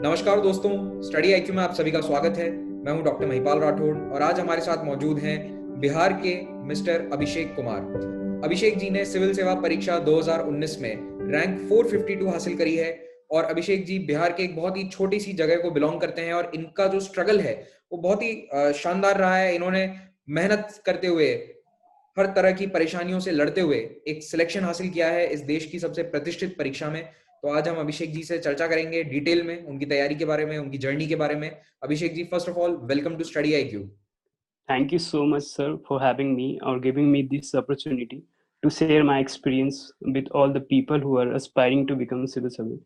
नमस्कार दोस्तों, study IQ में आप सभी का स्वागत है। मैं हूं डॉक्टर महिपाल राठौड़ और आज हमारे साथ मौजूद हैं बिहार के मिस्टर अभिषेक कुमार। अभिषेक जी ने सिविल सेवा परीक्षा 2019 में रैंक 452 हासिल करी है और अभिषेक जी बिहार के एक बहुत ही छोटी सी जगह को बिलोंग करते हैं और इनका जो स्ट्रगल है वो बहुत ही शानदार रहा है। इन्होंने मेहनत करते हुए, हर तरह की परेशानियों से लड़ते हुए एक सिलेक्शन हासिल किया है इस देश की सबसे प्रतिष्ठित परीक्षा में। तो आज हम अभिषेक जी से चर्चा करेंगे डिटेल में उनकी तैयारी के बारे में, उनकी जर्नी के बारे में। Abhishek ji, first of all welcome to study IQ. Thank you so much, sir, for having me or giving me this opportunity to share my experience with all the people who are aspiring to become civil servant.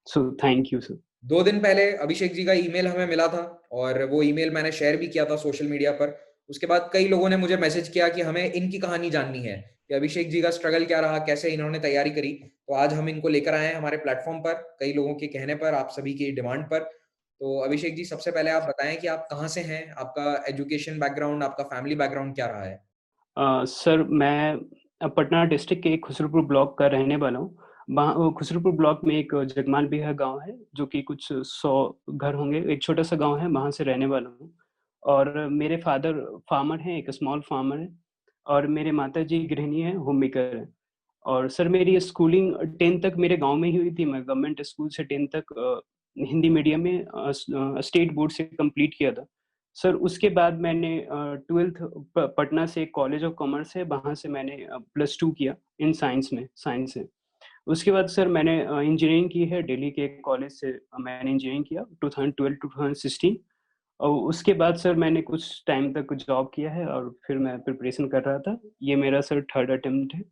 So thank you, sir. 2 दिन पहले अभिषेक जी का email हमें मिला था और वो email मैंने share भी किया था सोशल मीडिया पर। उसके बाद कई लोगों ने मुझे मैसेज किया कि हमें इनकी कहानी जाननी है कि अभिषेक जी का स्ट्रगल क्या रहा, कैसे इन्होंने तैयारी करी। तो आज हम इनको लेकर आए हैं हमारे प्लेटफॉर्म पर, कई लोगों के कहने पर, आप सभी की डिमांड पर। तो अभिषेक जी, सबसे पहले आप बताएं कि आप कहाँ से हैं, आपका एजुकेशन बैकग्राउंड, आपका फैमिली बैकग्राउंड क्या रहा है? सर, मैं पटना डिस्ट्रिक्ट के खुसरूपुर ब्लॉक का रहने वाला हूँ। वहाँ खुसरूपुर ब्लॉक में एक जगमाल बिहा गाँव है, जो कि कुछ 100 घर होंगे, एक छोटा-सा गाँव है, वहाँ से रहने वाला हूँ। और मेरे फादर फार्मर हैं, एक स्मॉल फार्मर हैं और मेरे माताजी गृहिणी हैं, होममेकर हैं। और सर मेरी स्कूलिंग 10th तक मेरे गाँव में ही हुई थी। मैं गवर्नमेंट स्कूल से 10th तक हिंदी मीडियम में स्टेट बोर्ड से कंप्लीट किया था। सर उसके बाद मैंने 12th पटना से एक कॉलेज ऑफ कॉमर्स है, वहाँ से मैंने +2 किया इन साइंस से। उसके बाद सर मैंने इंजीनियरिंग की है दिल्ली के एक कॉलेज से। मैंने इंजीनियरिंग किया 2012-2016 और उसके बाद सर मैंने कुछ टाइम तक जॉब किया है और फिर मैं प्रिपरेशन कर रहा था। ये मेरा सर 3rd अटेम्प्ट है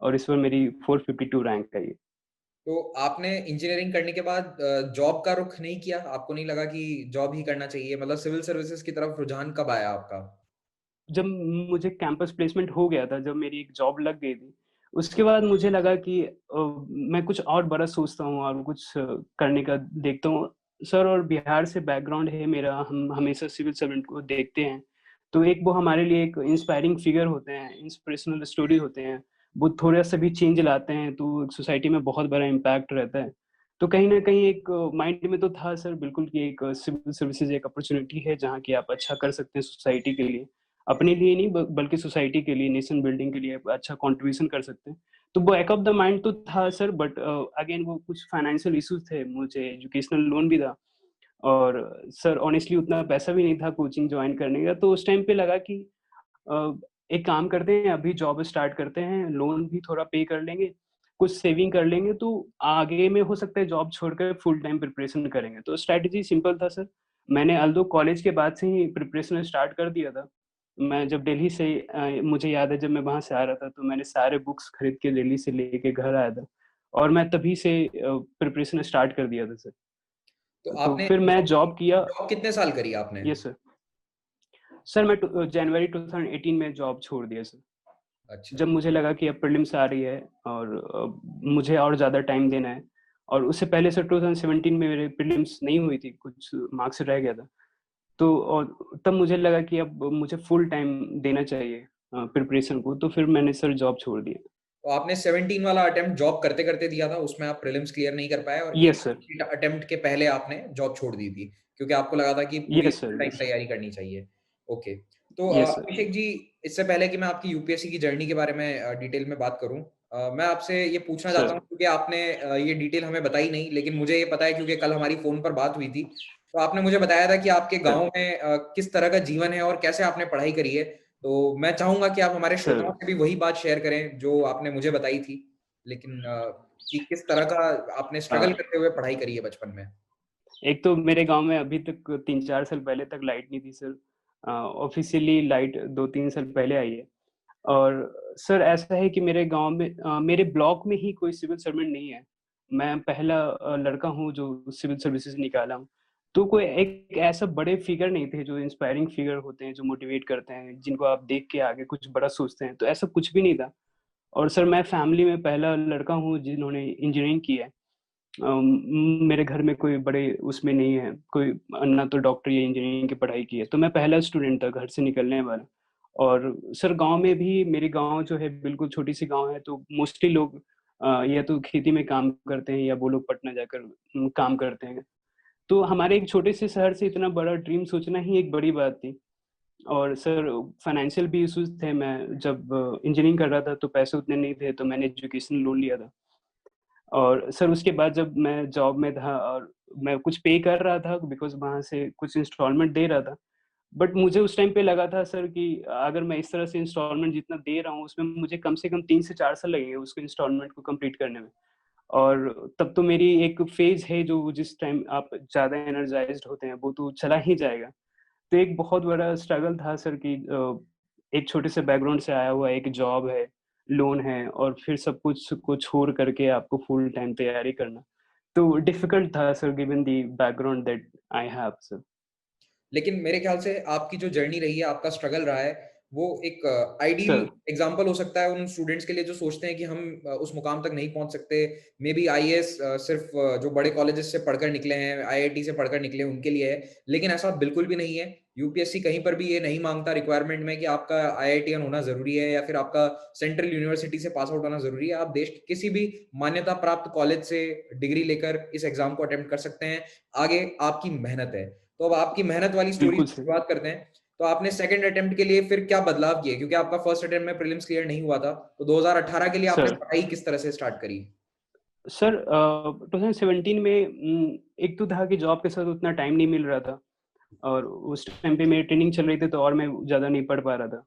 और इस बार मेरी 452 रैंक है ये। तो आपने इंजीनियरिंग करने के बाद जॉब का रुख नहीं किया? आपको नहीं लगा कि जॉब ही करना चाहिए? मतलब सिविल सर्विसेज की तरफ रुझान कब आया आपका? जब मुझे कैंपस प्लेसमेंट हो गया था, जब मेरी एक जॉब लग गई थी, उसके बाद मुझे लगा कि मैं कुछ और बड़ा सोचता हूँ और कुछ करने का देखता हूँ। सर और बिहार से बैकग्राउंड है मेरा, हम हमेशा सिविल सर्वेंट को देखते हैं, तो एक वो हमारे लिए एक इंस्पायरिंग फिगर होते हैं, इंस्पिरेशनल स्टोरी होते हैं। वो थोड़ा-सा भी चेंज लाते हैं, तो सोसाइटी में बहुत बड़ा इम्पैक्ट रहता है। तो कहीं न कहीं एक माइंड में तो था सर बिल्कुल कि एक सिविल सर्विसेज़ एक अपॉर्च्युनिटी है, जहाँ कि आप अच्छा कर सकते हैं सोसाइटी के लिए। अपने लिए नहीं बल्कि सोसाइटी के लिए, नेशन बिल्डिंग के लिए अच्छा कंट्रीब्यूशन कर सकते हैं। तो बैक ऑफ द माइंड तो था सर, बट अगेन वो कुछ फाइनेंशियल इश्यूज़ थे, मुझे एजुकेशनल लोन भी था और सर ऑनेस्टली उतना पैसा भी नहीं था कोचिंग जॉइन करने का। तो उस टाइम पे लगा कि अ, एक काम करते हैं, अभी जॉब स्टार्ट करते हैं, लोन भी थोड़ा पे कर लेंगे, कुछ सेविंग कर लेंगे, तो आगे में हो सकता है जॉब छोड़कर फुल टाइम प्रिपरेशन करेंगे। तो स्ट्रैटेजी सिंपल था सर। मैंने अल्दो कॉलेज के बाद से ही प्रिपरेशन स्टार्ट कर दिया था। मैं जब दिल्ली से मुझे याद है जब मैं वहाँ से आ रहा था, तो मैंने सारे बुक्स खरीद के दिल्ली से लेके घर आया था और मैं तभी से प्रिपरेशन स्टार्ट कर दिया था सर। तो तो आपने फिर मैं जॉब जॉब किया। जॉब कितने साल करी आपने? Yes sir. सर मैं जनवरी 2018 में जॉब छोड़ दिया सर। अच्छा। जब मुझे लगा कि अब प्रीलिम्स आ रही है और मुझे और ज़्यादा टाइम देना है और उससे पहले सर 2017 में मेरे प्रीलिम्स नहीं हुई थी, कुछ मार्क्स रह गया था। तो और तब मुझे लगा कि अब मुझे फुल टाइम देना चाहिए प्रिपरेशन को, तो फिर मैंने सर जॉब छोड़ दिया। तो आपने 17 वाला अटेम्प्ट जॉब करते-करते दिया था, उसमें आप प्रीलिम्स क्लियर नहीं कर पाए और यस सर। 18 अटेम्प्ट के पहले आपने जॉब छोड़ दी थी, क्योंकि आपको लगा था कि पूरी yes sir. Full time yes. तैयारी करनी चाहिए। ओके। तो यस सर। अभिषेक जी, इससे पहले कि मैं आपकी यूपीएससी की जर्नी के बारे में डिटेल में बात करूँ, मैं आपसे ये पूछना चाहता सर। हूँ क्योंकि आपने ये डिटेल हमें बताई नहीं, लेकिन मुझे ये पता है क्योंकि कल हमारी फ़ोन पर बात हुई थी। तो आपने मुझे बताया था कि आपके सर। गाँव में किस तरह का जीवन है और कैसे आपने पढ़ाई करी है। तो मैं चाहूँगा कि आप हमारे सर। श्रोताओं से भी वही बात शेयर करें जो आपने मुझे बताई थी। लेकिन कि किस तरह का आपने स्ट्रगल हाँ, करते हुए पढ़ाई करी है बचपन में? एक तो मेरे गाँव में अभी तक 3-4 साल पहले तक लाइट नहीं थी सर। ऑफ़िशियली लाइट 2-3 साल पहले आई है। और सर ऐसा है कि मेरे गाँव में मेरे ब्लॉक में ही कोई सिविल सर्वेंट नहीं है। मैं पहला लड़का हूँ जो सिविल सर्विसेज़ निकाला हूँ। तो कोई एक ऐसा बड़े फिगर नहीं थे जो इंस्पायरिंग फिगर होते हैं, जो मोटिवेट करते हैं, जिनको आप देख के आगे कुछ बड़ा सोचते हैं, तो ऐसा कुछ भी नहीं था। और सर मैं फैमिली में पहला लड़का हूँ जिन्होंने इंजीनियरिंग की है। मेरे घर में कोई बड़े उसमें नहीं है, कोई ना तो डॉक्टर या इंजीनियरिंग की पढ़ाई की है, तो मैं पहला स्टूडेंट था घर से निकलने वाला। और सर गाँव में भी मेरी गाँव जो है बिल्कुल छोटी-सी गाँव है, तो मोस्टली लोग या तो खेती में काम करते हैं या वो लोग पटना जाकर काम करते हैं। तो हमारे एक छोटे से शहर से इतना बड़ा ड्रीम सोचना ही एक बड़ी बात थी। और सर फाइनेंशियल भी इश्यूज़ थे, मैं जब इंजीनियरिंग कर रहा था तो पैसे उतने नहीं थे, तो मैंने एजुकेशन लोन लिया था। और सर उसके बाद जब मैं जॉब में था और मैं कुछ पे कर रहा था बिकॉज़ वहाँ से कुछ इंस्टॉलमेंट दे रहा था। बट मुझे उस टाइम पे लगा था सर कि अगर मैं इस तरह से इंस्टॉलमेंट जितना दे रहा हूँ, उसमें मुझे कम से कम 3 से 4 साल लगेंगे उसको इंस्टॉलमेंट को कंप्लीट करने में। और तब तो मेरी एक फ़ेज़ है जो जिस टाइम आप ज़्यादा एनर्जाइज़्ड होते हैं, वो तो चला ही जाएगा। तो एक बहुत बड़ा स्ट्रगल था सर कि एक छोटे से बैकग्राउंड से आया हुआ एक जॉब है, लोन है और फिर सब कुछ को छोड़ करके आपको फुल टाइम तैयारी करना। तो डिफ़िकल्ट था sir given the background that I have sir. लेकिन मेरे ख्याल से आपकी जो जर्नी रही है, आपका स्ट्रगल रहा है, वो एक आइडियल सर एग्ज़ाम्पल हो सकता है उन स्टूडेंट्स के लिए जो सोचते हैं कि हम उस मुकाम तक नहीं पहुँच सकते। मेबी आईएएस सिर्फ़ जो बड़े कॉलेजेस से पढ़कर निकले हैं, आईआईटी से पढ़कर निकले हैं, उनके लिए है। लेकिन ऐसा बिल्कुल भी नहीं है। यूपीएससी कहीं पर भी ये नहीं माँगता रिक्वायरमेंट में कि आपका आईआईटीयन होना ज़रूरी है या फिर आपका सेंट्रल यूनिवर्सिटी से पास आउट होना ज़रूरी है। आप देश के किसी भी मान्यता प्राप्त कॉलेज से डिग्री लेकर इस एग्ज़ाम को अटेम्प्ट कर सकते हैं। आगे आपकी मेहनत है। तो अब आपकी मेहनत वाली स्टोरी बिल्कुल से सर। शुरुआत करते हैं। तो आपने सेकंड अटेम्प्ट के लिए फिर क्या बदलाव किए? क्योंकि आपका फर्स्ट अटेम्प्ट में प्रीलिम्स क्लियर नहीं हुआ था। तो 2018 के लिए आपने सर पढ़ाई किस तरह से स्टार्ट करी? सर 2017 में एक तो था कि जॉब के साथ उतना टाइम नहीं मिल रहा था और उस टाइम पे मेरी ट्रेनिंग चल रही थी तो और मैं ज़्यादा नहीं पढ़ पा रहा था।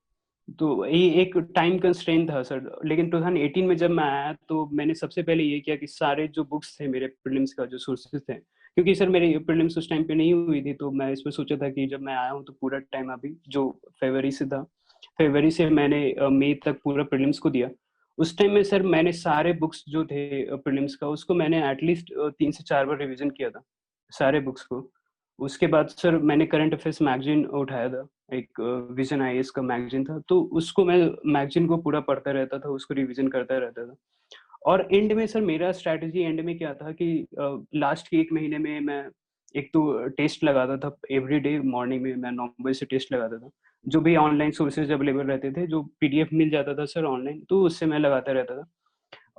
तो ये एक टाइम कंस्ट्रेंट था सर। लेकिन 2018 में जब मैं आया तो मैंने सबसे पहले ये किया कि सारे जो बुक्स थे मेरे प्रीलिम्स का जो सोर्सेज़ थे, क्योंकि सर मेरी प्रीलिम्स उस टाइम पे नहीं हुई थी तो मैं इसमें सोचा था कि जब मैं आया हूँ तो पूरा टाइम अभी जो फरवरी से था, फरवरी से मैंने मई तक पूरा प्रीलिम्स को दिया। उस टाइम में सर मैंने सारे बुक्स जो थे प्रीलिम्स का उसको मैंने एटलीस्ट 3 से 4 बार रिवीजन किया था, सारे बुक्स को। उसके बाद सर मैंने करंट अफेयर्स मैगज़ीन उठाया था, एक विज़न आईएएस का मैगज़ीन था, तो उसको मैं मैगज़ीन को पूरा पढ़ता रहता था, उसको रिवीजन करता रहता था। और एंड में सर मेरा स्ट्रैटेजी एंड में क्या था कि लास्ट के 1 महीने में मैं एक तो टेस्ट लगाता था एवरीडे मॉर्निंग में मैं 9 बजे से टेस्ट लगाता था। जो भी ऑनलाइन सोर्सेज़ अवेलेबल रहते थे, जो पीडीएफ मिल जाता था सर ऑनलाइन, तो उससे मैं लगाता रहता था।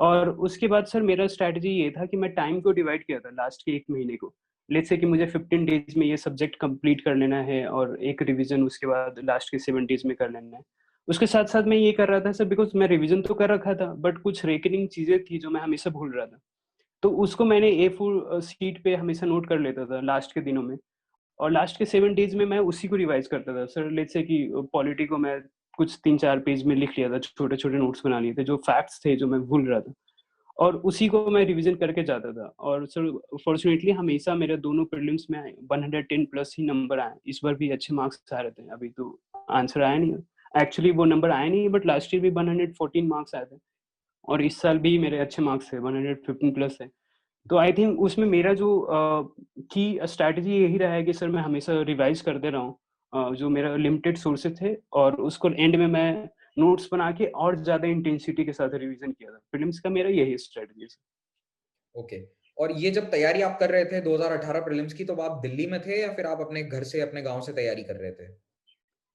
और उसके बाद सर मेरा स्ट्रैटेजी ये था कि मैं टाइम को डिवाइड किया था लास्ट के 1 महीने को। लेट्स से कि मुझे 15 डेज़ में ये सब्जेक्ट कंप्लीट कर लेना है और एक रिवीजन उसके बाद लास्ट के 7 डेज़ में कर लेना है। उसके साथ-साथ मैं ये कर रहा था सर बिकॉज़ मैं रिवीजन तो कर रखा था बट कुछ रेकनिंग चीज़ें थी जो मैं हमेशा भूल रहा था। तो उसको मैंने ए4 शीट पे हमेशा नोट कर लेता था लास्ट के दिनों में। और लास्ट के 7 डेज़ में मैं उसी को रिवाइज़ करता था। सर लेट्स से कि पॉलिटी को मैं कुछ 3-4 पेज में लिख लिया था, छोटे-छोटे नोट्स बना लिए थे, जो फैक्ट्स थे जो मैं भूल रहा था। और उसी को मैं रिवीजन करके जाता था और सर फॉर्च्यूनेटली हमेशा मेरे दोनों प्रीलिम्स में 110 प्लस ही नंबर आए। इस बार भी अच्छे मार्क्स आ रहे थे। अभी तो आंसर आया नहीं है। एक्चुअली वो नंबर आया नहीं है बट लास्ट ईयर भी 114 मार्क्स आए थे और इस साल भी मेरे अच्छे मार्क्स थे, 115 प्लस है। तो आई थिंक उसमें मेरा जो की स्ट्रैटेजी यही रहा है कि सर मैं हमेशा रिवाइज़ करते रहा हूँ जो मेरा लिमिटेड सोर्सेज़ थे और उसको एंड में मैं नोट्स बना के और ज़्यादा इंटेंसिटी के साथ रिवीजन किया था। प्रीलिम्स का मेरा यही स्ट्रैटेजी है। ओके। और ये जब तैयारी आप कर रहे थे 2018 प्रीलिम्स की, तो आप दिल्ली में थे या फिर आप अपने घर से, अपने गाँव से तैयारी कर रहे थे?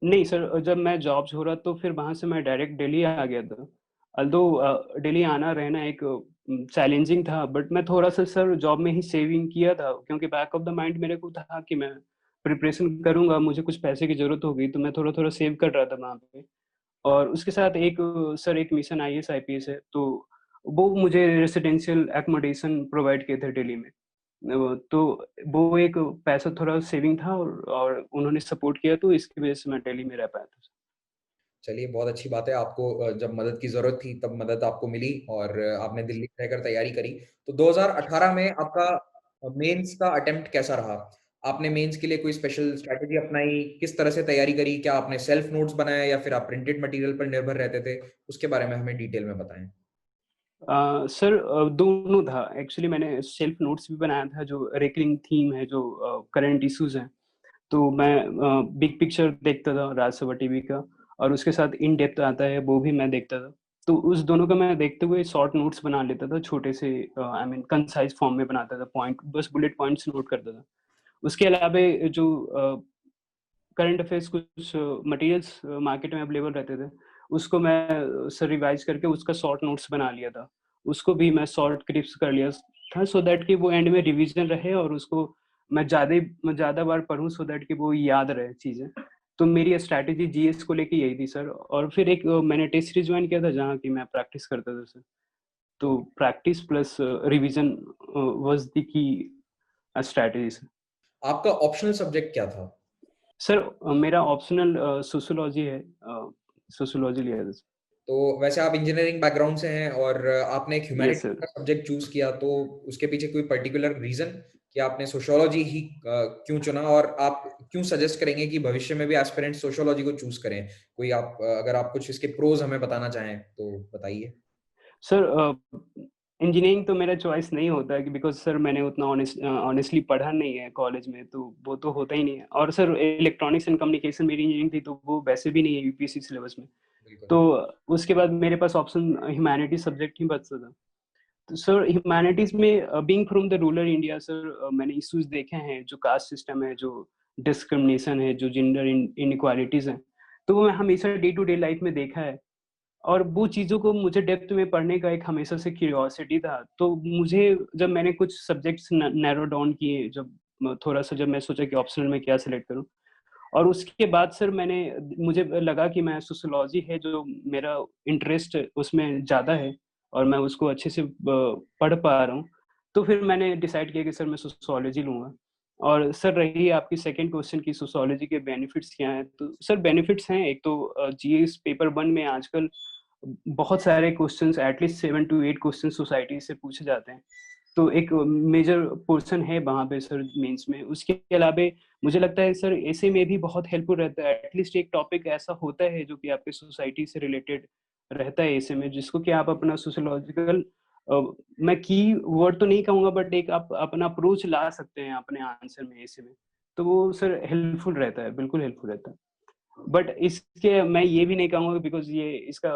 नहीं सर, जब मैं जॉब छोड़ा तो फिर वहाँ से मैं डायरेक्ट दिल्ली आ गया था। ऑल्दो दिल्ली आना रहना एक चैलेंजिंग था बट मैं थोड़ा-सा सर जॉब में ही सेविंग किया था क्योंकि बैक ऑफ द माइंड मेरे को था कि मैं प्रिपरेशन करूँगा, मुझे कुछ पैसे की ज़रूरत होगी तो मैं थोड़ा-थोड़ा सेव कर रहा था वहाँ पे। और उसके साथ एक सर एक मिशन आईएएस आईपीएस है, तो वो मुझे रेसिडेंशियल अकोमोडेशन प्रोवाइड किए थे दिल्ली में। तो वो एक पैसा थोड़ा सेविंग था और उन्होंने सपोर्ट किया तो इसकी वज़ह से मैं दिल्ली में रह पाया था। चलिए, बहुत अच्छी बात है। आपको जब मदद की ज़रूरत थी, तब मदद आपको मिली और आपने दिल्ली में रहकर तैयारी करी। तो 2018 में आपका मेंस का अटेम्प्ट कैसा रहा? आपने मेंस के लिए कोई स्पेशल स्ट्रैटेजी अपनाई? किस तरह से तैयारी करी? क्या आपने सेल्फ नोट्स बनाए या फिर आप प्रिंटेड मटीरियल पर निर्भर रहते थे? उसके बारे में हमें डिटेल में बताएँ। सर दोनों था। एक्चुअली मैंने सेल्फ नोट्स भी बनाया था जो रेकरिंग थीम है जो करंट इश्यूज़ हैं। तो मैं बिग पिक्चर देखता था राज्यसभा टीवी का और उसके साथ इन डेप्थ आता है वो भी मैं देखता था। तो उस दोनों का मैं देखते हुए शॉर्ट नोट्स बना लेता था छोटे से आई मीन कंसाइज़ फॉर्म में बनाता था पॉइंट बस बुलेट पॉइंट्स नोट करता था। उसके अलावा जो करंट अफेयर्स कुछ मटेरियल्स मार्केट में अवेलेबल रहते थे, उसको मैं सर रिवाइज़ करके उसका शॉर्ट नोट्स बना लिया था। उसको भी मैं शॉर्ट क्लिप्स कर लिया था सो दैट कि वो एंड में रिवीज़न रहे और उसको मैं ज़्यादा बार पढूँ सो दैट कि वो याद रहे चीज़ें। तो मेरी स्ट्रैटेजी जीएस को लेके यही थी सर, और फिर एक मैंने टेस्ट सीरीज़ जॉइन किया था जहाँ की मैं प्रैक्टिस करता था सर। तो okay. Practice plus revision was the key strategy sir. आपका ऑप्शनल सब्जेक्ट क्या था? सर मेरा ऑप्शनल सोशियोलॉजी है, सोशियोलॉजी लिया था। तो वैसे आप इंजीनियरिंग बैकग्राउंड से हैं और आपने एक यस ह्यूमैनिटीज़ सर। का सब्जेक्ट चूज़ किया, तो उसके पीछे कोई पर्टिकुलर रीज़न कि आपने सोशियोलॉजी ही क्यों चुना, और आप क्यों सजेस्ट करेंगे कि भविष्य में भी एस्पिरेंट्स सोशियोलॉजी को चूज़ करें? कोई आप अगर आप कुछ इसके प्रोज़ हमें बताना चाहें, तो बताइए? सर इंजीनियरिंग तो मेरा चॉइस नहीं होता है कि बिकॉज़ सर मैंने उतना ऑनेस्टली पढ़ा नहीं है कॉलेज में, तो वो तो होता ही नहीं है। और सर इलेक्ट्रॉनिक्स एंड कम्युनिकेशन मेरी इंजीनियरिंग थी, तो वो वैसे भी नहीं है यूपीएससी सिलेबस में। बिल्कुल। तो उसके बाद मेरे पास ऑप्शन ह्यूमैनिटीज़ सब्जेक्ट ही बचता था। तो सर ह्यूमैनिटीज़ में being from the rural India sir, मैंने इश्यूज़ देखे हैं, जो कास्ट सिस्टम है, जो डिस्क्रिमिनेशन है, जो जेंडर इनइक्वालिटीज़ हैं, तो वो मैं हमेशा डे टू डे लाइफ में देखा है। और वो चीज़ों को मुझे डेप्थ में पढ़ने का एक हमेशा से क्यूरियोसिटी था। तो मुझे जब मैंने कुछ सब्जेक्ट्स न नैरो डाउन किए, जब थोड़ा-सा जब मैं सोचा कि ऑप्शनल में क्या सेलेक्ट करूँ, और उसके बाद सर मुझे लगा कि मैं सोशियोलॉजी है जो मेरा इंटरेस्ट उसमें ज़्यादा है और मैं उसको अच्छे से पढ़ पा रहा हूँ। तो फिर मैंने डिसाइड किया कि सर मैं सोशियोलॉजी लूँगा। और सर रही आपकी सेकंड क्वेश्चन की सोशियोलॉजी के बेनिफिट्स क्या हैं? तो सर बेनिफिट्स हैं, एक तो जीएस पेपर 1 में आजकल बहुत सारे questions, at least 7 to 8 question society से पूछे जाते हैं। तो एक मेजर पोर्शन है वहाँ पे सर मेंस में। उसके अलावे मुझे लगता है सर ऐसे में भी बहुत हेल्पफुल रहता है। एटलीस्ट एक टॉपिक ऐसा होता है जो कि आपके सोसाइटी से रिलेटेड रहता है ऐसे में, जिसको कि आप अपना सोशियोलॉजिकल अ, मैं की वर्ड तो नहीं कहूँगा, बट एक आप अपना अप्रोच ला सकते हैं अपने आंसर में ऐसे में। तो वो सर हेल्पफुल रहता है, बिल्कुल हेल्पफुल रहता है। बट इसके मैं ये भी नहीं कहूँगा बिकॉज़ ये इसका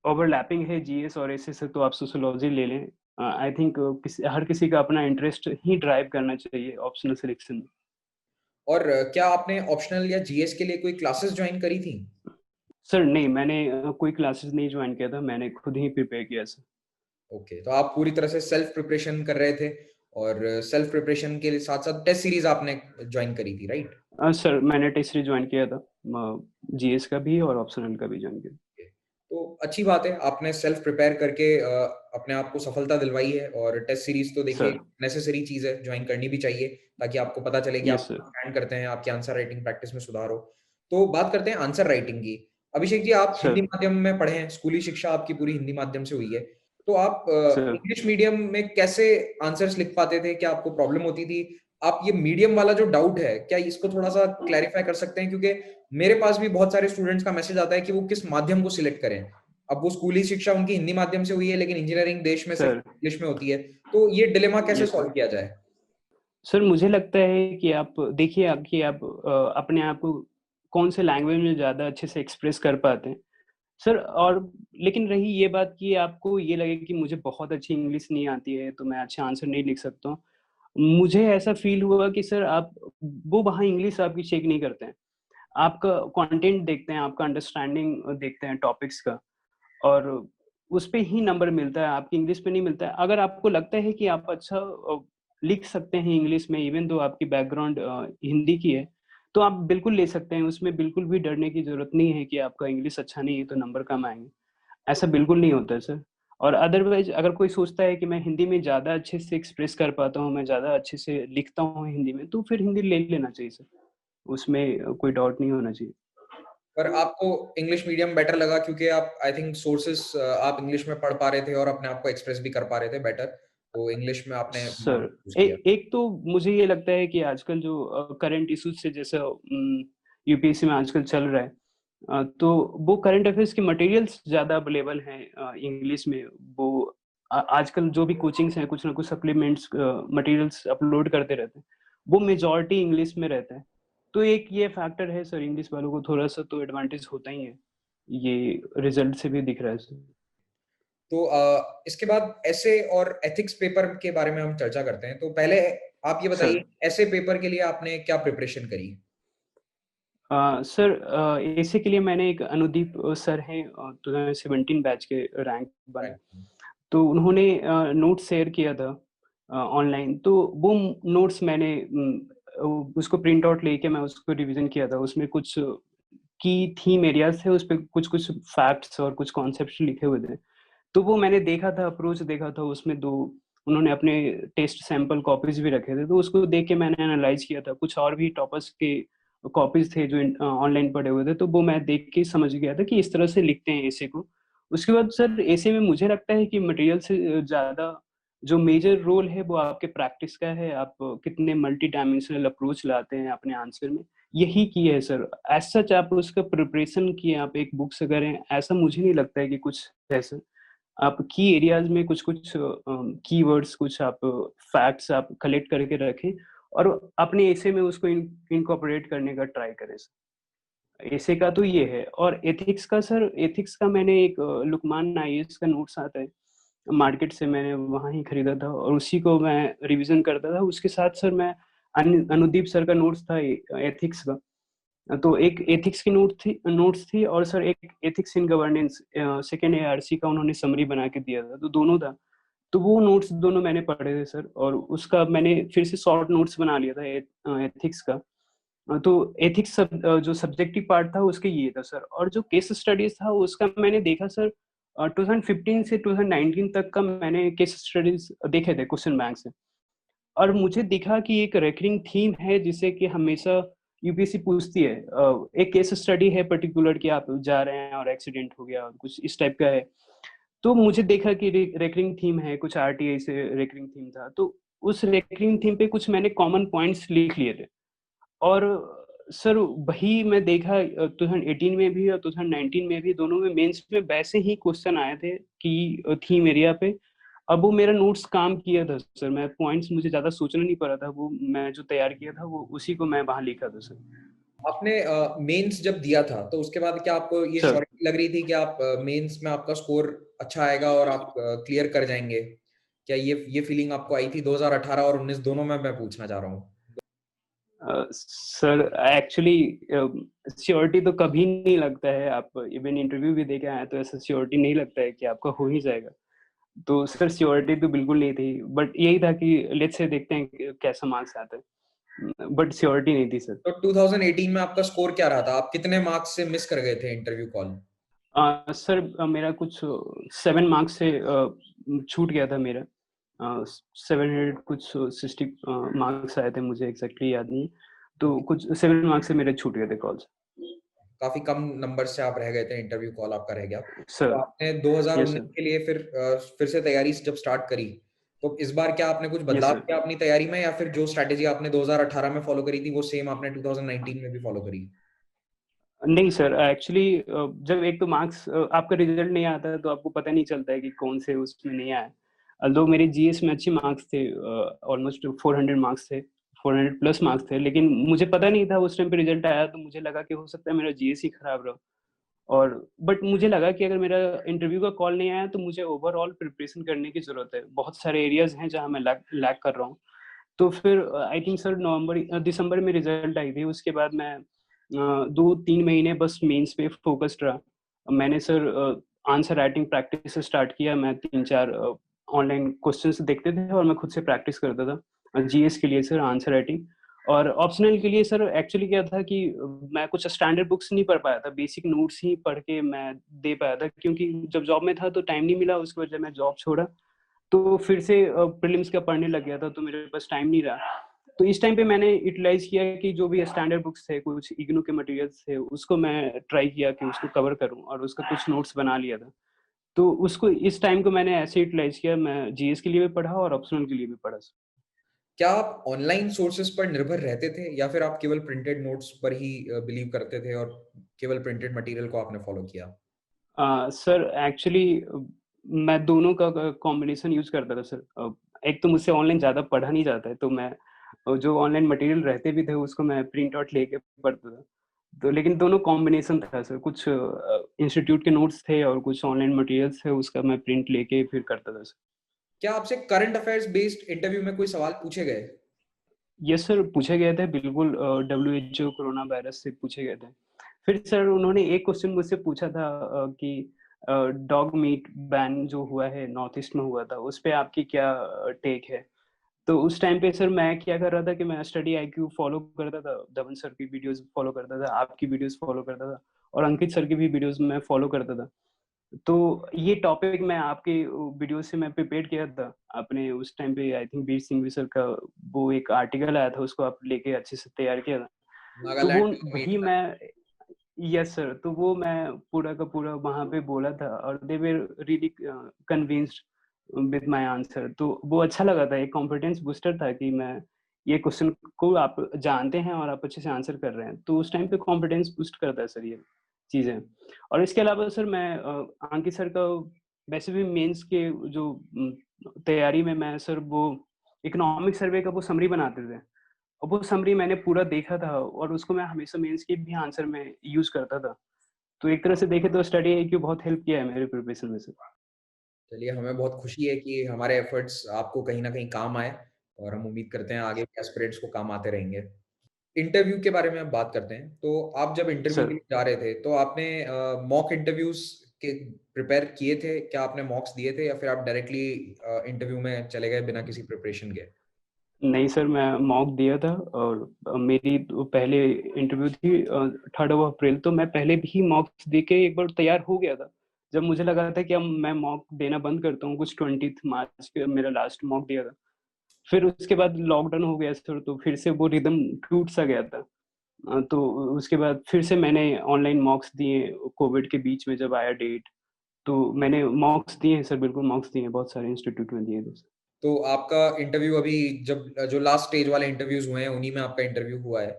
ओवरलैपिंग है जीएस और एसए से, तो आप सोशियोलॉजी ले लें। आई थिंक हर किसी का अपना इंटरेस्ट ही ड्राइव करना चाहिए ऑप्शनल सिलेक्शन में। और क्या आपने ऑप्शनल या जीएस के लिए कोई क्लासेस जॉइन करी थी? सर नहीं, मैंने कोई क्लासेस नहीं जॉइन किया था, मैंने खुद ही प्रिपेयर किया सर। ओके, तो आप पूरी तरह से सेल्फ प्रिपरेशन कर रहे थे, और सेल्फ प्रिपरेशन के साथ-साथ टेस्ट सीरीज़ आपने जॉइन करी थी, राइट? सर मैंने टेस्ट सीरीज जॉइन किया था, जीएस का भी और ऑप्शनल का भी जॉइन किया। ओके। तो अच्छी बात है, आपने सेल्फ प्रिपेयर करके अपने आप को सफलता दिलवाई है, और टेस्ट सीरीज़ तो देखिए सर, नेसेसरी चीज़ है, जॉइन करनी भी चाहिए, ताकि आपको पता चले कि आप यस सर। स्टैंड करते हैं, आपकी आंसर राइटिंग प्रैक्टिस में सुधार हो। तो बात करते हैं आंसर राइटिंग की। अभिषेक जी, आप हिंदी सर, माध्यम में पढ़े हैं, स्कूली शिक्षा आपकी पूरी हिंदी माध्यम से हुई है। तो आप सर, इंग्लिश मीडियम में कैसे आंसर्स लिख पाते थे? क्या आपको प्रॉब्लम होती थी? आप ये मीडियम वाला जो डाउट है, क्या इसको थोड़ा-सा क्लैरिफ़ाई कर सकते हैं? क्योंकि मेरे पास भी बहुत सारे स्टूडेंट्स का मैसेज आता है कि वो किस माध्यम को सिलेक्ट करें। अब वो स्कूली शिक्षा उनकी हिंदी माध्यम से हुई है, लेकिन इंजीनियरिंग देश में सिर्फ सर, इंग्लिश में होती है। तो ये डिलेमा कैसे यस सॉल्व सर। किया जाए? सर मुझे लगता है कि आप देखिए कि आप अपने आप को कौन से लैंग्वेज में ज़्यादा अच्छे से एक्सप्रेस कर पाते हैं। सर और लेकिन रही ये बात कि आपको ये लगे कि मुझे बहुत अच्छी इंग्लिश नहीं आती है, तो मैं अच्छा आंसर नहीं लिख सकता हूँ। मुझे ऐसा फ़ील हुआ कि सर आप वो वहाँ इंग्लिश आपकी चेक नहीं करते हैं। आपका कंटेंट देखते हैं, आपका अंडरस्टैंडिंग देखते हैं टॉपिक्स का, और उस पे ही नंबर मिलता है, आपकी इंग्लिश पे नहीं मिलता है। अगर आपको लगता है कि आप अच्छा लिख सकते हैं इंग्लिश में, इवन दो आपकी बैकग्राउंड हिंदी की है, तो आप बिल्कुल ले सकते हैं। उसमें बिल्कुल भी डरने की ज़रूरत नहीं है कि आपका इंग्लिश अच्छा नहीं है तो नंबर कम आएँगे। ऐसा बिल्कुल नहीं होता है सर। और अदरवाइज़ अगर कोई सोचता है कि मैं हिंदी में ज़्यादा अच्छे से एक्सप्रेस कर पाता हूँ, मैं ज़्यादा अच्छे से लिखता हूँ हिंदी में, तो फिर हिंदी ले लेना चाहिए सर। उसमें कोई डाउट नहीं होना चाहिए। पर आपको इंग्लिश मीडियम बेटर लगा, क्योंकि आप आई थिंक सोर्सेस आप इंग्लिश में पढ़ पा रहे थे और अपने आप को एक्सप्रेस भी कर पा रहे थे बेटर, तो इंग्लिश में आपने सर, माध्यम चूज़ किया। एक तो मुझे ये लगता है कि आजकल जो करंट इश्यूज़ से जैसे यूपीएससी में आजकल चल रहा है, तो वो करंट अफेयर्स के मटेरियल्स ज़्यादा अवेलेबल हैं इंग्लिश में। वो आजकल जो भी कोचिंग्स हैं, कुछ ना कुछ सप्लीमेंट्स मटेरियल्स अपलोड करते रहते हैं। वो मेजॉरिटी इंग्लिश में रहता है। तो एक ये फैक्टर है सर, इंग्लिश वालों को थोड़ा-सा तो एडवांटेज होता ही है। ये रिज़ल्ट से भी दिख रहा है सर। तो इसके बाद एसे और एथिक्स पेपर के बारे में हम चर्चा करते हैं। तो पहले आप ये सर बताइए, एसे पेपर के लिए आपने क्या प्रिपरेशन करी? सर एसे के लिए मैंने एक अनुदीप सर हैं, 2017 बैच के रैंक 1। राइट। तो उन्होंने नोट्स शेयर किया था ऑनलाइन, तो वो नोट्स मैंने उसको प्रिंट आउट लेके मैं उसको रिवीजन किया था। उसमें कुछ की थीम एरियाज थे, उस पे कुछ कुछ फैक्ट्स और कुछ कॉन्सेप्ट्स लिखे हुए थे। तो वो मैंने देखा था, अप्रोच देखा था, उसमें दो उन्होंने अपने टेस्ट सैंपल कॉपीज भी रखे थे, तो उसको देख के मैंने एनालाइज किया था। कुछ और भी टॉपर्स के कॉपीज थे जो ऑनलाइन पड़े हुए थे, तो वो मैं देख के समझ गया था कि इस तरह से लिखते हैं ऐसे को। उसके बाद सर ऐसे में मुझे लगता है कि मटेरियल से ज्यादा जो मेजर रोल है वो आपके प्रैक्टिस का है। आप कितने मल्टी डायमेंशनल अप्रोच लाते हैं अपने आंसर में, यही की है सर। एज सच आप उसका प्रिपरेशन किए, आप एक बुक से करें, ऐसा मुझे नहीं लगता है कि कुछ ऐसा। आप की एरियाज में कुछ कुछ कीवर्ड्स, कुछ आप फैक्ट्स आप कलेक्ट करके रखें और अपने एसे में उसको इनकॉर्पोरेट करने का ट्राई करें सर। एसे का तो ये है। और एथिक्स का सर, एथिक्स का मैंने एक लुकमान आईएएस का नोट्स आता है मार्केट से, मैंने वहाँ ही खरीदा था और उसी को मैं रिवीजन करता था। उसके साथ सर मैं अनुदीप सर का नोट्स था एथिक्स का, तो एक एथिक्स की नोट्स थी और सर एक ethics in governance second ARC का उन्होंने समरी बना के दिया था, तो दोनों था। तो वो नोट्स दोनों मैंने पढ़े थे सर, और उसका मैंने फिर से शॉर्ट नोट्स बना लिया था एथिक्स का। तो एथिक्स जो सब्जेक्टिव पार्ट था उसके ये था सर। और जो केस स्टडीज था उसका मैंने देखा सर, 2015 से 2019 तक का मैंने केस स्टडीज देखे थे क्वेश्चन बैंक से। और मुझे दिखा कि एक रेकरिंग थीम है जिसे कि हमेशा यूपीएससी पूछती है। एक केस स्टडी है पर्टिकुलर कि आप जा रहे हैं और एक्सीडेंट हो गया और कुछ इस टाइप का है। तो मुझे देखा कि रेकरिंग थीम है, कुछ आरटीआई से रेकरिंग थीम था, तो उस रेकरिंग थीम पे कुछ मैंने कॉमन पॉइंट्स लिख लिए थे। और सर वही मैं देखा 2018 में भी और 2019 में भी, दोनों में मेंस में वैसे ही क्वेश्चन आए थे कि थीम एरिया पे। अब वो मेरा नोट्स काम किया था सर, मैं पॉइंट्स मुझे ज्यादा सोचना नहीं पड़ा था, वो मैं जो तैयार किया था वो उसी को मैं वहां लिखा था सर। आपने मेंस जब दिया था तो उसके बाद क्या आपको ये सर श्योरिटी लग रही थी कि आप मेंस में आपका स्कोर अच्छा आएगा और आप क्लियर कर जाएंगे? क्या ये फीलिंग आपको आई थी 2018 और 19 दोनों में मैं पूछना चाह रहा हूँ? सर एक्चुअली श्योरिटी तो कभी नहीं लगता है। आप इवन इंटरव्यू भी देके आए तो ऐसा श्योरिटी नहीं लगता है कि आपका हो ही जाएगा। तो सर श्योरिटी तो बिल्कुल नहीं थी, बट यही था कि लेट्स से देखते हैं कैसा मार्क्स आता है, बट श्योरिटी नहीं थी सर। तो 2018 में आपका स्कोर क्या रहा था? आप कितने मार्क्स से मिस कर गए थे इंटरव्यू कॉल? सर मेरा कुछ 7 मार्क्स से छूट गया था मेरा। 700 कुछ 60 मार्क्स आए थे, मुझे एग्जैक्टली याद नहीं। तो ओके, कुछ 7 मार्क्स से मेरे छूट गए थे कॉल्स। काफी कम नंबर से आप रह गए थे, इंटरव्यू कॉल आपका रह गया। तो सर आपने यस 2019 सर। के लिए फिर से तैयारी जब स्टार्ट करी, तो इस बार क्या आपने कुछ यस बदलाव सर। किया अपनी तैयारी में, या फिर जो स्ट्रैटेजी आपने 2018 में फॉलो करी थी वो सेम आपने 2019 में भी फॉलो करी? नहीं सर, एक्चुअली जब एक तो मार्क्स आपका रिजल्ट नहीं आता है तो आपको पता नहीं चलता है कि कौन से उसमें नहीं आया। अल्दो मेरे जीएस में अच्छे मार्क्स थे, ऑलमोस्ट 400 मार्क्स थे, 400 प्लस मार्क्स थे, लेकिन मुझे पता नहीं था उस टाइम पे रिजल्ट आया, तो मुझे लगा कि हो सकता है मेरा जीएस ही खराब रहा। और बट मुझे लगा कि अगर मेरा इंटरव्यू का कॉल नहीं आया तो मुझे ओवरऑल प्रिपरेशन करने की जरूरत है। बहुत सारे एरियाज हैं जहाँ मैं लैक कर रहा हूँ। तो फिर आई थिंक सर दिसंबर में रिजल्ट आई थी। उसके बाद मैं 2-3 महीने बस मेंस पे फोकस्ड रहा। मैंने सर आंसर राइटिंग प्रैक्टिस से स्टार्ट किया। मैं 3-4 ऑनलाइन क्वेश्चंस देखते थे और मैं खुद से प्रैक्टिस करता था जीएस के लिए सर, आंसर राइटिंग। और ऑप्शनल के लिए सर एक्चुअली क्या था कि मैं कुछ स्टैंडर्ड बुक्स नहीं पढ़ पाया था, बेसिक नोट्स ही पढ़ के मैं दे पाया था, क्योंकि जब जॉब में था तो टाइम नहीं मिला। उसके बाद जब मैं जॉब छोड़ा तो फिर से प्रीलिम्स का पढ़ने लग गया था, तो मेरे पास टाइम नहीं रहा। तो इस टाइम पे मैंने यूटिलाइज किया कि जो भी स्टैंडर्ड बुक्स थे, कुछ इग्नू के मटेरियल्स थे, उसको मैं ट्राई किया कि उसको कवर करूं और उसका कुछ नोट्स बना लिया था। तो उसको इस टाइम को मैंने ऐसे यूटिलाइज किया, मैं जीएस के लिए भी पढ़ा और ऑप्शनल के लिए भी पढ़ा। क्या आप ऑनलाइन सोर्सेज पर निर्भर रहते थे, या फिर आप केवल प्रिंटेड नोट्स पर ही बिलीव करते थे और केवल प्रिंटेड मटेरियल को आपने फॉलो किया? सर एक्चुअली मैं दोनों का कॉम्बिनेशन यूज करता था सर। एक तो मुझसे ऑनलाइन ज़्यादा पढ़ा नहीं जाता है, तो मैं जो ऑनलाइन मटेरियल रहते भी थे उसको मैं प्रिंट आउट लेके पढ़ता था। तो लेकिन दोनों कॉम्बिनेशन था सर, कुछ इंस्टीट्यूट के नोट्स थे और कुछ ऑनलाइन मटेरियल्स थे, उसका मैं प्रिंट लेके फिर करता था सर। क्या आपसे करंट अफेयर्स बेस्ड इंटरव्यू में कोई सवाल पूछे गए? यस सर, पूछे गए थे बिल्कुल। डब्ल्यूएचओ कोरोना वायरस से पूछे गए थे। फिर सर उन्होंने एक क्वेश्चन मुझसे पूछा था कि डॉग मीट बैन जो हुआ है नॉर्थ ईस्ट में हुआ था, उस पे आपकी क्या टेक है। तो उस टाइम पे सर मैं क्या कर रहा था कि मैं स्टडी आईक्यू फॉलो करता था, धवन सर की वीडियोस फॉलो करता था, आपकी वीडियोस फॉलो करता था और अंकित सर की भी वीडियोस मैं फॉलो करता था। तो ये टॉपिक मैं आपके वीडियो से मैं प्रिपेयर किया था। आपने उस टाइम पे I think Veer Singh sir का वो एक आर्टिकल आया था, उसको आप लेके अच्छे से तैयार किया था। तो वो नागालैंड में जो मीट वही था। मैं यस सर, तो वो मैं पूरा का पूरा वहाँ पे बोला था और they were really convinced with my answer. तो वो अच्छा लगा था, एक कॉन्फिडेंस बूस्टर था कि मैं ये क्वेश्चन को आप जानते हैं और आप अच्छे से आंसर कर रहे हैं। तो उस टाइम पे कॉन्फिडेंस बूस्ट करता है सर ये चीज़ें। और इसके अलावा सर मैं अंकित सर का वैसे भी मेंस के जो तैयारी में मैं सर वो इकोनॉमिक सर्वे का वो समरी बनाते थे। और वो समरी मैंने पूरा देखा था और उसको मैं हमेशा मेंस के भी आंसर में यूज़ करता था। तो एक तरह से देखें तो स्टडी आईक्यू बहुत हेल्प किया है मेरे प्रिपरेशन में सर। चलिए, हमें बहुत खुशी है कि हमारे एफर्ट्स आपको कहीं न कहीं काम आए और हम उम्मीद करते हैं आगे भी एस्पिरेंट्स को काम आते रहेंगे। इंटरव्यू के बारे में अब बात करते हैं। तो आप जब इंटरव्यू के सर लिए जा रहे थे, तो आपने मॉक इंटरव्यूज़ के प्रिपेयर किए थे? क्या आपने मॉक्स दिए थे या फिर आप डायरेक्टली इंटरव्यू में चले गए बिना किसी प्रिपरेशन के? नहीं सर, मैं मॉक दिया था और मेरी तो पहले इंटरव्यू थी 3rd ऑफ अप्रैल, तो मैं पहले भी मॉक्स दे के एक बार तैयार हो गया था। जब मुझे लगा था कि अब मैं मॉक देना बंद करता हूँ, कुछ 20th मार्च पे मेरा लास्ट मॉक दिया था। फिर उसके बाद लॉकडाउन हो गया सर, तो फिर से वो रिदम टूट सा गया था। तो उसके बाद फिर से मैंने ऑनलाइन मॉक्स दिए कोविड के बीच में जब आया डेट, तो मैंने मॉक्स दिए हैं सर, बिल्कुल मॉक्स दिए हैं, बहुत सारे इंस्टीट्यूट में दिए थे सर। तो आपका इंटरव्यू अभी जब जो लास्ट स्टेज वाले इंटरव्यूज़ हुए हैं, उन्हीं में आपका इंटरव्यू हुआ है।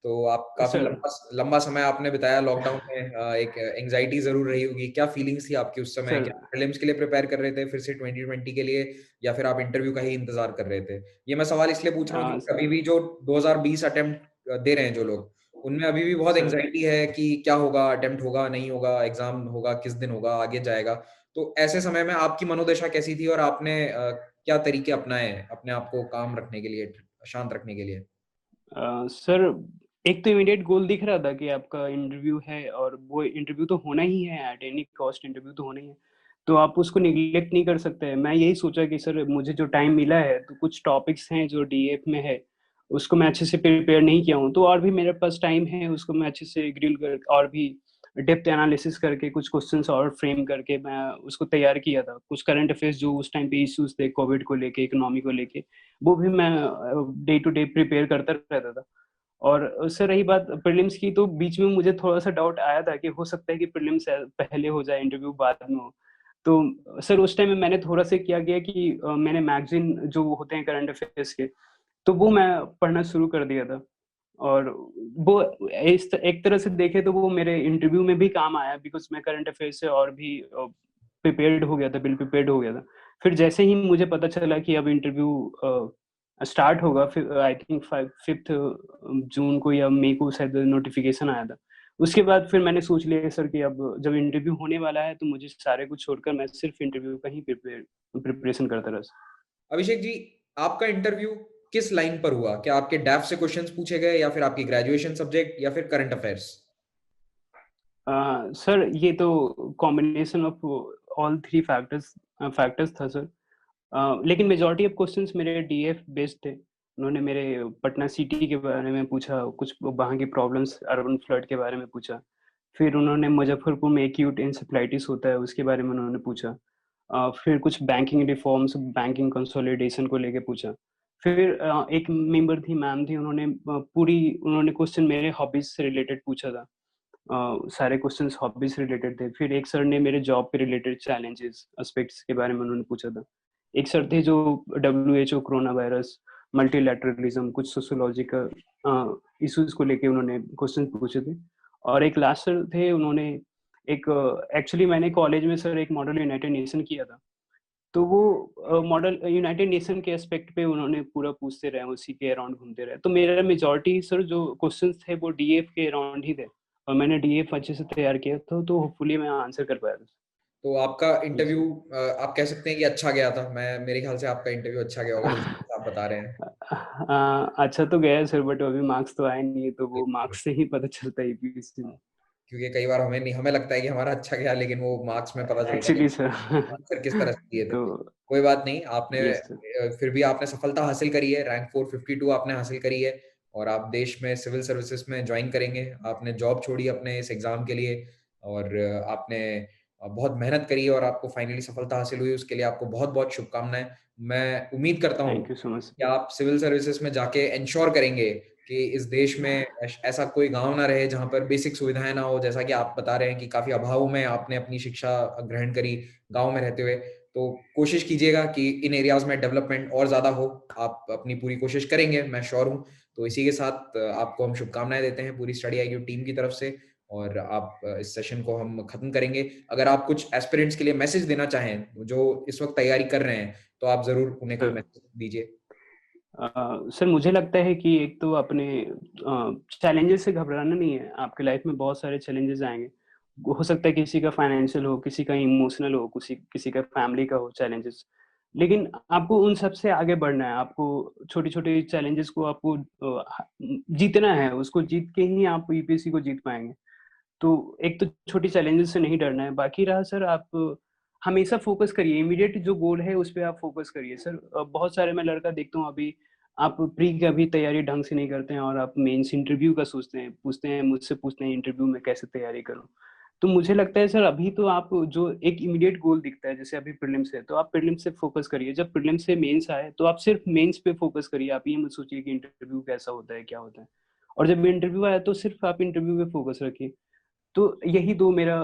तो आप काफ़ी सर लंबा लंबा समय आपने बिताया लॉकडाउन में। एक एंग्ज़ायटी ज़रूर रही होगी। क्या फीलिंग्स थी आपकी उस समय? सर क्या प्रीलिम्स के लिए प्रिपेयर कर रहे थे फिर से 2020 के लिए, या फिर आप इंटरव्यू का ही इंतज़ार कर रहे थे? ये मैं सवाल इसलिए पूछ रहा हूँ अ, क्योंकि अभी भी जो 2020 अटेम्प्ट दे रहे हैं जो लोग, उनमें अभी भी बहुत सर एंग्ज़ायटी है कि क्या होगा, अटेम्प्ट होगा, नहीं होगा, एग्ज़ाम होगा, किस दिन होगा, आगे जाएगा। तो ऐसे समय में आपकी मनोदशा कैसी थी और आपने क्या तरीके अपनाए हैं अपने आप को काम रखने के लिए, शांत रखने के लिए? सर एक तो इमीडिएट गोल दिख रहा था कि आपका इंटरव्यू है और वो इंटरव्यू तो होना ही है, एट एनी कॉस्ट इंटरव्यू तो होना ही है। तो आप उसको नेग्लेक्ट नहीं कर सकते। मैं यही सोचा कि सर मुझे जो टाइम मिला है, तो कुछ टॉपिक्स हैं जो डीएफ में है, उसको मैं अच्छे से प्रिपेयर नहीं किया हूँ। तो और भी मेरे पास टाइम है, उसको मैं अच्छे से ग्रिल कर और भी डेप्थ एनालिसिस करके कुछ क्वेश्चंस और फ्रेम करके मैं उसको तैयार किया था। कुछ करंट अफेयर्स जो उस टाइम पे इश्यूज़ थे कोविड को लेके, इकोनॉमी को लेके, वो भी मैं डे टू डे प्रिपेयर करता रहता था। और उससे रही बात प्रीलिम्स की, तो बीच में मुझे थोड़ा-सा डाउट आया था कि हो सकता है कि प्रीलिम्स पहले हो जाए, इंटरव्यू बाद में हो। तो सर उस टाइम में मैंने थोड़ा-सा क्या किया कि मैंने मैगज़ीन जो होते हैं करंट अफेयर्स के, तो वो मैं पढ़ना शुरू कर दिया था। और वो इस एक तरह से देखें तो वो मेरे इंटरव्यू में भी काम आया, बिकॉज़ मैं करंट अफेयर्स से और भी प्रिपेयर्ड हो गया था, वेल प्रिपेयर्ड हो गया था। फिर जैसे ही मुझे पता चला कि अब इंटरव्यू स्टार्ट होगा, फिर आई थिंक 5th जून को या मई को शायद नोटिफ़िकेशन आया था। उसके बाद फिर मैंने सोच लिया सर कि अब जब इंटरव्यू होने वाला है, तो मुझे सारे कुछ छोड़कर मैं सिर्फ़ इंटरव्यू का ही प्रिपरेशन करता रहा। अभिषेक जी, आपका इंटरव्यू किस लाइन पर हुआ? क्या आपके डैफ से क्वेश्चन्स पूछे गए या फिर आपकी ग्रेजुएशन सब्जेक्ट या फिर करंट अफेयर्स? सर ये तो कॉम्बिनेशन ऑफ ऑल 3 फैक्टर्स था सर। लेकिन मेजॉरिटी ऑफ क्वेश्चंस मेरे डीएफ बेस्ड थे। उन्होंने मेरे पटना सिटी के बारे में पूछा, कुछ वहाँ की प्रॉब्लम्स, अर्बन फ्लड के बारे में पूछा। फिर उन्होंने मुज़फ्फरपुर में एक्यूट एन्सेफलाइटिस होता है, उसके बारे में उन्होंने पूछा। फिर कुछ बैंकिंग रिफॉर्म्स, बैंकिंग कंसोलिडेशन को लेके पूछा। फिर एक मेंबर थी, मैम थी, उन्होंने क्वेश्चन मेरे हॉबीज़ से रिलेटेड पूछा था। सारे क्वेश्चंस हॉबीज रिलेटेड थे। फिर एक सर ने मेरे जॉब पे रिलेटेड चैलेंजेस, एस्पेक्ट्स के बारे में उन्होंने पूछा था। एक सर थे जो डब्ल्यूएचओ, कोरोना वायरस, मल्टीलैटरलिज्म, कुछ सोशियोलॉजिकल इश्यूज को लेके उन्होंने क्वेश्चन पूछे थे। और एक लास्ट सर थे, उन्होंने एक एक्चुअली मैंने कॉलेज में सर एक मॉडल यूनाइटेड नेशन किया था। तो वो मॉडल यूनाइटेड नेशन के एस्पेक्ट पे उन्होंने पूरा पूछते रहे, उसी के अराउंड घूमते रहे। तो मेरा मेजॉरिटी सर जो क्वेश्चंस थे वो डीएफ के अराउंड ही थे और मैंने डीएफ अच्छे से तैयार किया था, तो होपफुली मैं आंसर कर पाया था। तो आपका यस इंटरव्यू आप कह सकते हैं कि अच्छा गया था। मेरे ख्याल से आपका इंटरव्यू अच्छा गया होगा जिस तरह से आप बता रहे हैं। अच्छा तो गया है सर, बट अभी मार्क्स तो आए नहीं है, तो वो बिल्कुल, मार्क्स से ही पता चलता है यूपीएससी में। क्योंकि कई बार हमें लगता है कि हमारा अच्छा गया, लेकिन वो मार्क्स में पता चलता है एक्चुअली कि सर आंसर किस तरह से दिए तो थे। कोई बात नहीं, आपने यस सर। फिर भी आपने सफलता हासिल करी है, रैंक 452 आपने हासिल करी है और आप देश में सिविल सर्विसेज में ज्वाइन करेंगे। आपने जॉब छोड़ी अपने इस एग्ज़ाम के लिए और आपने बहुत मेहनत करी और आपको फाइनली सफलता हासिल हुई, उसके लिए आपको बहुत-बहुत शुभकामनाएँ। मैं उम्मीद करता हूँ थैंक यू सो मच। कि आप सिविल सर्विसेज में जाके एन्श्योर करेंगे कि इस देश में ऐसा कोई गाँव ना रहे जहाँ पर बेसिक सुविधाएँ ना हो, जैसा कि आप बता रहे हैं कि काफ़ी अभाव में आपने अपनी शिक्षा ग्रहण करी गाँव में रहते हुए। तो कोशिश कीजिएगा कि इन एरियाज़ में डेवलपमेंट और ज़्यादा हो। आप अपनी पूरी कोशिश करेंगे, मैं श्योर हूँ। तो इसी के साथ आपको हम शुभकामनाएँ देते हैं पूरी स्टडी आईक्यू टीम की तरफ से और आप इस सेशन को हम खत्म करेंगे। अगर आप कुछ एस्पिरेंट्स के लिए मैसेज देना चाहें, जो इस वक़्त तैयारी कर रहे हैं, तो आप ज़रूर उन्हें कोई सर मैसेज दीजिए। सर मुझे लगता है कि एक तो अपने चैलेंजेस से घबराना नहीं है। आपके लाइफ में बहुत सारे चैलेंजेस आएँगे। हो सकता है किसी का फाइनेंशियल हो, किसी का इमोशनल हो, किसी किसी का फैमिली का हो चैलेंजेस। लेकिन आपको उन सब से आगे बढ़ना है। आपको छोटी-छोटी चैलेंजेस को आपको जीतना है। उसको जीत के ही आप यूपीएससी को जीत पाएँगे। तो एक तो छोटी चैलेंजेस से नहीं डरना है। बाकी रहा सर, आप हमेशा फ़ोकस करिए, इमीडिएट जो गोल है उस पे आप फ़ोकस करिए। सर बहुत सारे मैं लड़का देखता हूँ अभी, आप प्री की अभी तैयारी ढंग से नहीं करते हैं और आप मेंस इंटरव्यू का सोचते हैं, मुझसे पूछते हैं इंटरव्यू में कैसे तैयारी करूँ? तो मुझे लगता है सर अभी तो आप जो एक इमीडिएट गोल दिखता है, जैसे अभी प्रीलिम्स है, तो आप प्रीलिम्स से फ़ोकस करिए। जब प्रीलिम्स से मेंस आए, तो आप सिर्फ मेंस पे फ़ोकस करिए। आप ये मत सोचिए कि इंटरव्यू कैसा होता है, क्या होता है? और जब इंटरव्यू आया तो सिर्फ आप इंटरव्यू पे फ़ोकस रखिए। तो यही 2 मेरा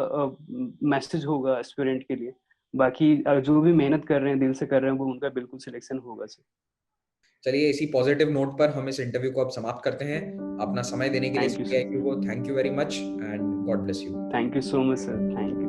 मैसेज होगा एस्पिरेंट के लिए। बाकी जो भी मेहनत कर रहे हैं, दिल से कर रहे हैं, वो उनका बिल्कुल सिलेक्शन होगा सर। चलिए इसी पॉजिटिव नोट पर हम इस इंटरव्यू को अब समाप्त करते हैं। अपना समय देने के लिए thank you study sir. IQ को thank you very much and God bless you. Thank you so much sir. Thank you.